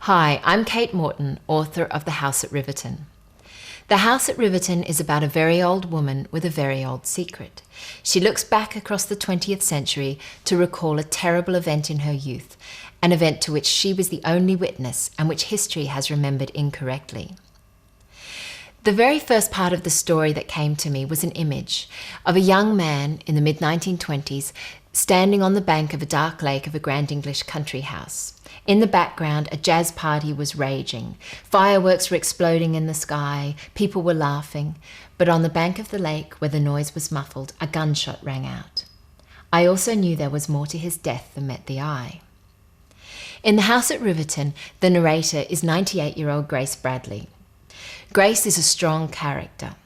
Hi, I'm Kate Morton, author of The House at Riverton. The House at Riverton is about a very old woman with a very old secret. She looks back across the 20th century to recall a terrible event in her youth, an event to which she was the only witness and which history has remembered incorrectly. The very first part of the story that came to me was an image of a young man in the mid-1920s standing on the bank of a dark lake of a grand English country house. In the background, a jazz party was raging. Fireworks were exploding in the sky, people were laughing, but on the bank of the lake, where the noise was muffled, a gunshot rang out. I also knew there was more to his death than met the eye. In The House at Riverton, the narrator is 98-year-old Grace Bradley. Grace is a strong character,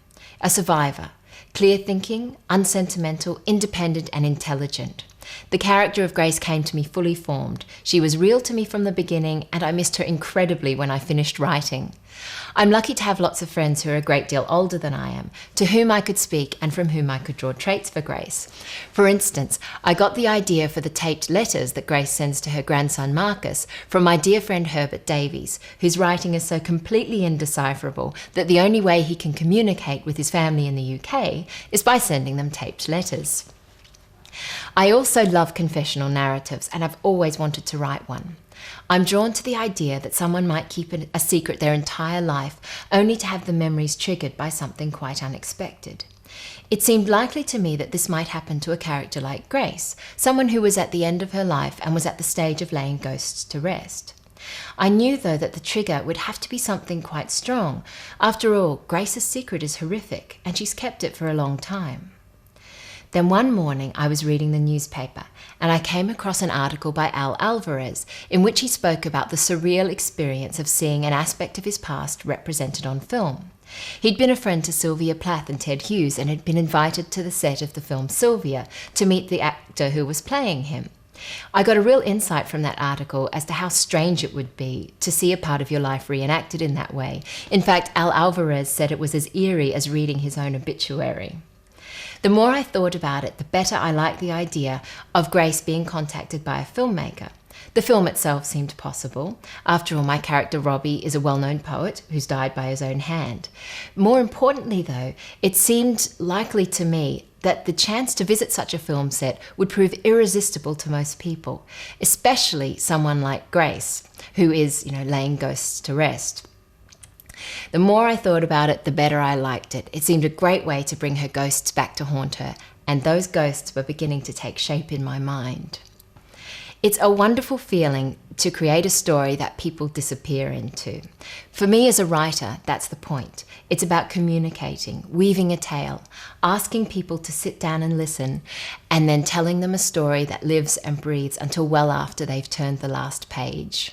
a survivor, clear-thinking, unsentimental, independent and intelligent. The character of Grace came to me fully formed. She was real to me from the beginning, and I missed her incredibly when I finished writing. I'm lucky to have lots of friends who are a great deal older than I am, to whom I could speak and from whom I could draw traits for Grace. For instance, I got the idea for the taped letters that Grace sends to her grandson Marcus from my dear friend Herbert Davies, whose writing is so completely indecipherable that the only way he can communicate with his family in the UK is by sending them taped letters. I also love confessional narratives, and I've always wanted to write one. I'm drawn to the idea that someone might keep a secret their entire life, only to have the memories triggered by something quite unexpected. It seemed likely to me that this might happen to a character like Grace, someone who was at the end of her life and was at the stage of laying ghosts to rest. I knew, though, that the trigger would have to be something quite strong. After all, Grace's secret is horrific, and she's kept it for a long time. Then one morning I was reading the newspaper and I came across an article by Al Alvarez in which he spoke about the surreal experience of seeing an aspect of his past represented on film. He'd been a friend to Sylvia Plath and Ted Hughes and had been invited to the set of the film Sylvia to meet the actor who was playing him. I got a real insight from that article as to how strange it would be to see a part of your life reenacted in that way. In fact, Al Alvarez said it was as eerie as reading his own obituary. The more I thought about it, the better I liked the idea of Grace being contacted by a filmmaker. The film itself seemed possible. After all, my character Robbie is a well-known poet who's died by his own hand. More importantly, though, it seemed likely to me that the chance to visit such a film set would prove irresistible to most people, especially someone like Grace, who is, laying ghosts to rest. The more I thought about it, the better I liked it. It seemed a great way to bring her ghosts back to haunt her, and those ghosts were beginning to take shape in my mind. It's a wonderful feeling to create a story that people disappear into. For me as a writer, that's the point. It's about communicating, weaving a tale, asking people to sit down and listen, and then telling them a story that lives and breathes until well after they've turned the last page.